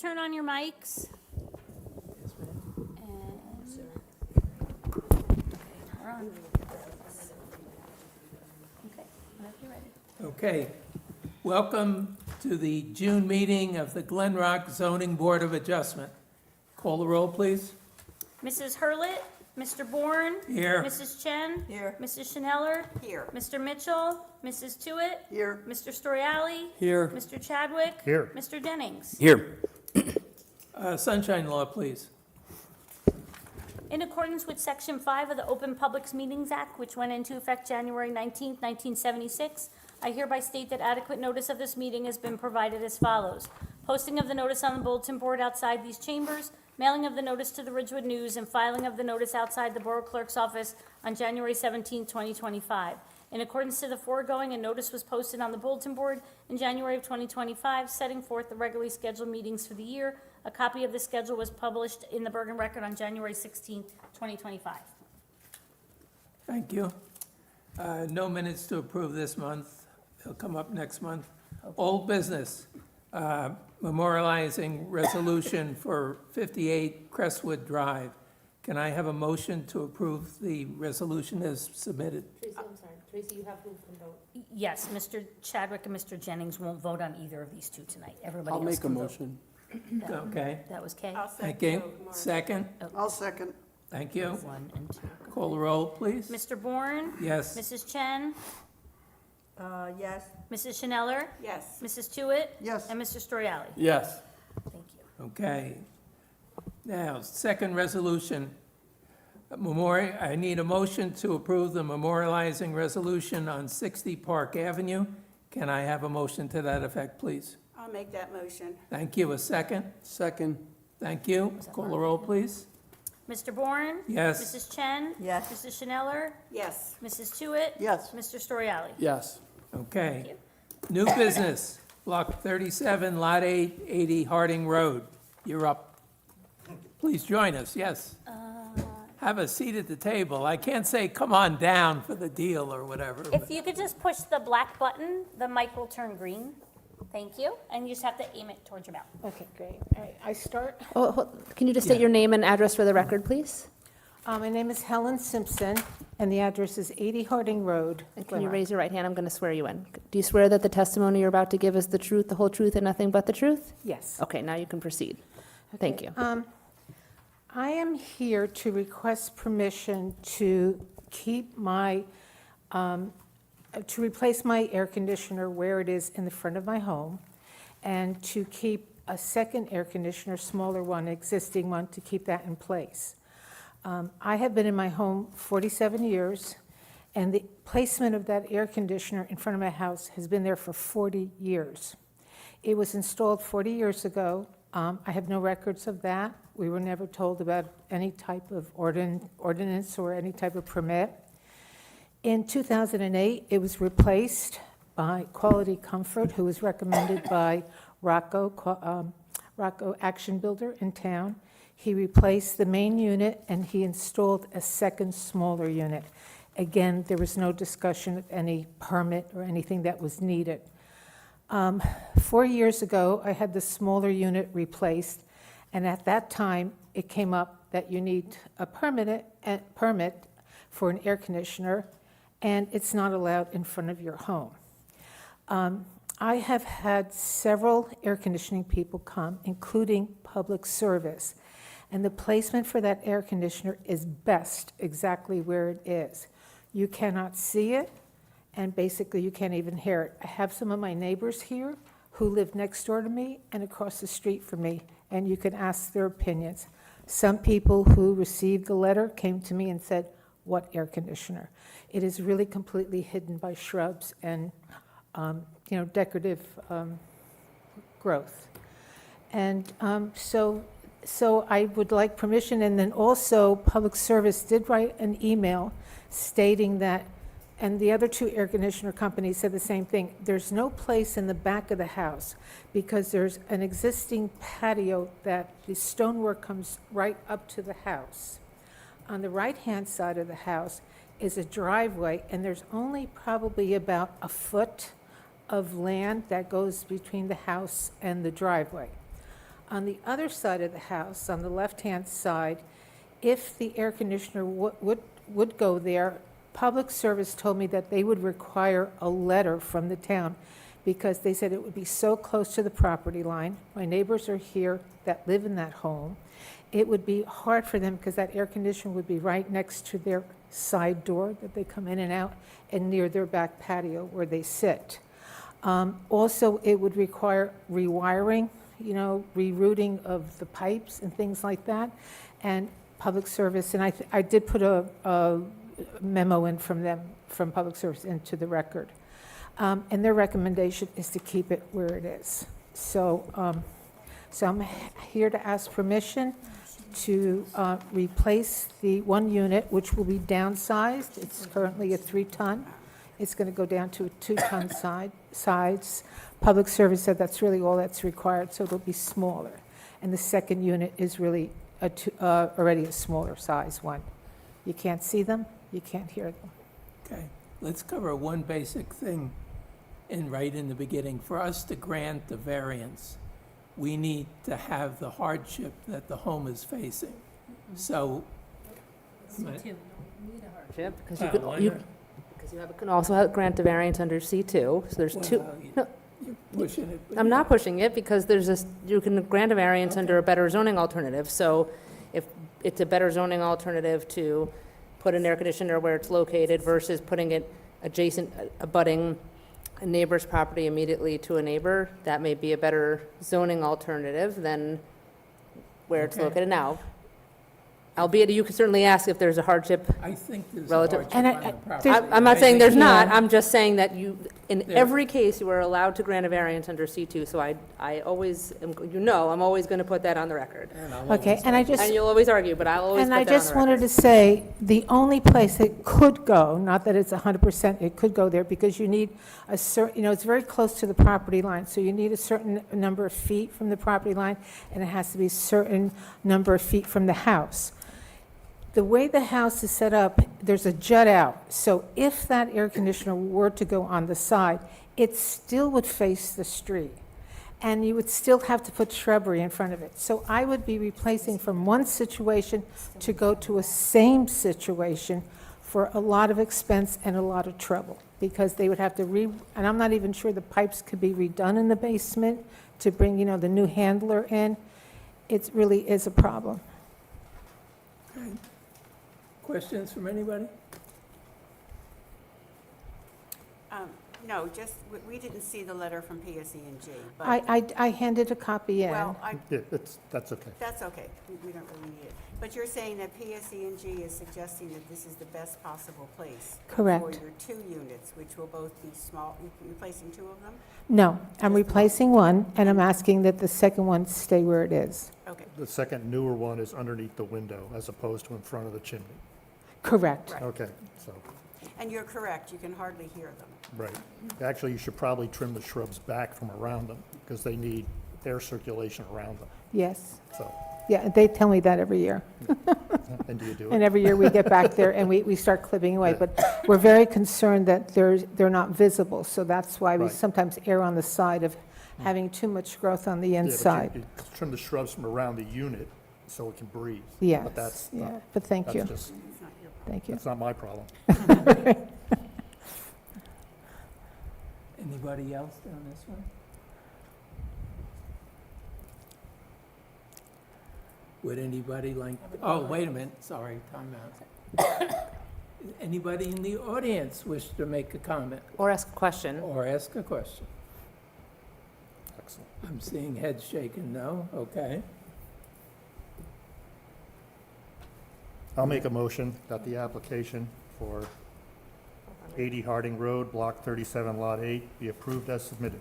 Turn on your mics. We're on. Okay, whenever you're ready. Okay, welcome to the June meeting of the Glen Rock Zoning Board of Adjustment. Call the roll, please. Mrs. Hurlett, Mr. Bourne. Here. Mrs. Chen. Here. Mrs. Schneller. Here. Mr. Mitchell. Mrs. Tewitt. Here. Mr. Storiali. Here. Mr. Chadwick. Here. Mr. Jennings. Here. Sunshine law, please. In accordance with Section 5 of the Open Public Meetings Act, which went into effect January 19, 1976, I hereby state that adequate notice of this meeting has been provided as follows. Posting of the notice on the bulletin board outside these chambers, mailing of the notice to the Ridgewood News, and filing of the notice outside the Borough Clerk's office on January 17, 2025. In accordance to the foregoing, a notice was posted on the bulletin board in January of 2025, setting forth the regularly scheduled meetings for the year. A copy of the schedule was published in the Bergen Record on January 16, 2025. Thank you. No minutes to approve this month. They'll come up next month. Old business, memorializing resolution for 58 Crestwood Drive. Can I have a motion to approve the resolution as submitted? Tracy, I'm sorry. Tracy, you have to vote. Yes, Mr. Chadwick and Mr. Jennings won't vote on either of these two tonight. Everybody I'll else make a can vote. motion. Okay, That was Kay. thank you. Second, I'll second. thank you. 1 and 2. Call the roll, please. Mr. Bourne? Yes. Mrs. Chen? Yes. Mrs. Schneller? Yes. Mrs. Tewitt? Yes. And Mr. Storiali? Yes. Thank you. Okay. Now, second resolution. I need a motion to approve the memorializing resolution on 60 Park Avenue. Can I have a motion to that effect, please? I'll make that motion. Thank you. A second? Second. Thank you. Call the roll, please. Mr. Bourne? Yes. Mrs. Chen? Yes. Mrs. Schneller? Yes. Mrs. Tewitt? Yes. Mr. Storiali? Yes. Okay. New business, Block 37, Lot 8, 80 Harding Road. You're up. Please join us, yes. Have a seat at the table. I can't say, come on down for the deal or whatever. If you could just push the black button, the mic will turn green. Thank you. And you just have to aim it towards your mouth. Okay, great. All right, I start. Can you just state Yeah. your name and address for the record, please? My name is Helen Simpson, and the address is 80 Harding Road. And can Glen you Rock. raise your right hand? I'm going to swear you in. Do you swear that the testimony you're about to give is the truth, the whole truth, and nothing but the truth? Yes. Okay, now you can proceed. Thank you. I am here to request permission to keep my, to replace my air conditioner where it is in the front of my home, and to keep a second air conditioner, smaller one, existing one, to keep that in place. I have been in my home 47 years, and the placement of that air conditioner in front of my house has been there for 40 years. It was installed 40 years ago. I have no records of that. We were never told about any type of ordinance or any type of permit. In 2008, it was replaced by Quality Comfort, who was recommended by Rocco Action Builder in town. He replaced the main unit, and he installed a second smaller unit. Again, there was no discussion of any permit or anything that was needed. 4 years ago, I had the smaller unit replaced, and at that time, it came up that you need a permit for an air conditioner, and it's not allowed in front of your home. I have had several air conditioning people come, including Public Service, and the placement for that air conditioner is best exactly where it is. You cannot see it, and basically you can't even hear it. I have some of my neighbors here who live next door to me and across the street from me, and you can ask their opinions. Some people who received the letter came to me and said, "What air conditioner?" It is really completely hidden by shrubs and decorative growth. And so I would like permission, and then also Public Service did write an email stating that, and the other two air conditioner companies said the same thing, there's no place in the back of the house because there's an existing patio that the stonework comes right up to the house. On the right-hand side of the house is a driveway, and there's only probably about a foot of land that goes between the house and the driveway. On the other side of the house, on the left-hand side, if the air conditioner would go there, Public Service told me that they would require a letter from the town because they said it would be so close to the property line. My neighbors are here that live in that home. It would be hard for them because that air conditioner would be right next to their side door that they come in and out and near their back patio where they sit. Also, it would require rewiring, rerouting of the pipes and things like that. And Public Service, and I did put a memo in from them, from Public Service into the record. And their recommendation is to keep it where it is. So I'm here to ask permission to replace the one unit, which will be downsized. It's currently a 3-ton. It's going to go down to a 2-ton size. Public Service said that's really all that's required, so it'll be smaller. And the second unit is really already a smaller size one. You can't see them, you can't hear them. Okay, let's cover one basic thing right in the beginning. For us to grant the variance, we need to have the hardship that the home is facing. So, Chip, because you Well, could, why you, not? because you can also grant a variance under C2, so there's two. well, No, you're pushing it. but I'm yeah. not pushing it because there's this, you can grant a variance under a better zoning alternative. So if it's a better zoning alternative to put an air conditioner where it's located versus putting it adjacent, abutting a neighbor's property immediately to a neighbor, that may be a better zoning alternative than where it's Okay. located now. Albeit you could certainly ask if there's a hardship. I think there's a Relative- hardship And on the property. I'm not saying there's Yeah. not, I'm just saying that you, in There- every case, you are allowed to grant a variance under C2, so I always, I'm always going to put that on the record. Okay, and I just, And you'll always argue, but I'll always and put I that on just the wanted record. to say, the only place it could go, not that it's 100%, it could go there, because you need a certain, it's very close to the property line, so you need a certain number of feet from the property line, and it has to be a certain number of feet from the house. The way the house is set up, there's a jut out, so if that air conditioner were to go on the side, it still would face the street, and you would still have to put shrubbery in front of it. So I would be replacing from one situation to go to a same situation for a lot of expense and a lot of trouble, because they would have to and I'm not even sure the pipes could be redone in the basement to bring, the new handler in. It really is a problem. Questions from anybody? No, just, we didn't see the letter from PSE&G, but, I handed a copy in. well, Yeah, that's okay. that's okay. We don't really need it. But you're saying that PSE&G is suggesting that this is the best possible place for Correct. your 2 units, which will both be small, you're replacing 2 of them? No, I'm replacing one, and I'm asking that the second one stay where it is. Okay, The second newer one is underneath the window as opposed to in front of the chimney. Correct. Right. Okay, so, and you're correct, you can hardly hear them. right. Actually, you should probably trim the shrubs back from around them because they need air circulation around them. Yes. So, Yeah, they tell me that every year. and do you do And it? every year we get back there and we start clipping away. But we're very concerned that they're not visible. So that's why we Right. sometimes err on the side of having too much growth on the Yeah, but inside. you trim the shrubs from around the unit so it can breathe. Yes, But that's not, yeah, but thank you, that's just, It's not your problem. thank you. that's not my problem. Anybody else on this one? Would anybody like, oh, wait a minute, sorry, time out. Anybody in the audience wish to make a comment Or ask a question. or ask a question? Excellent. I'm seeing heads shaking, no? Okay. I'll make a motion that the application for 80 Harding Road, Block 37, Lot 8, be approved as submitted.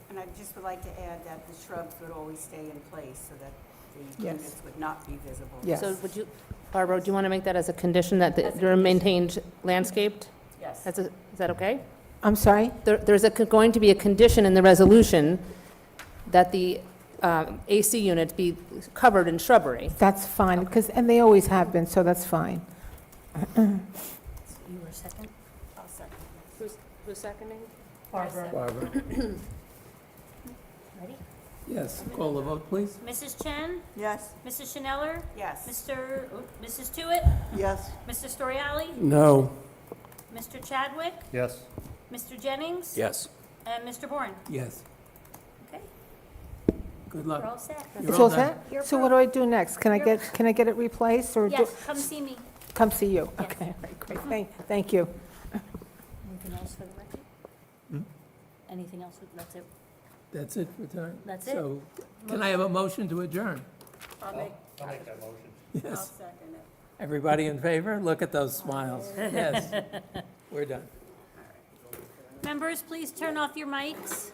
And I just would like to add that the shrubs would always stay in place so that the Yes. units would not be visible. Yes. So would you, Barbara, do you want to make that as a condition that As a they're condition. maintained landscaped? Yes. Is that okay? I'm sorry? There's going to be a condition in the resolution that the AC units be covered in shrubbery. That's fine, because, and they always have been, so that's fine. You were second? I'll second. Who's seconding? Barbara? Ready? Yes, call the vote, please. Mrs. Chen? Yes. Mrs. Channeller? Yes. Mrs. Tewitt? Yes. Mr. Storiali? No. Mr. Chadwick? Yes. Mr. Jennings? Yes. And Mr. Bourne? Yes. Okay, Good we're luck. all set. You're It's all done. set? You're So what do I do next? Can I get it replaced or? do- Yes, come see me. Come see you? Yes. Okay, all right, great, thank you. Anything else for the record? Anything else? That's it. That's it for tonight? That's it. So, can I have a motion to adjourn? I'll make that motion. Yes. second it. Everybody in favor? Look at those smiles. Yes, we're done. Members, please turn off your mics.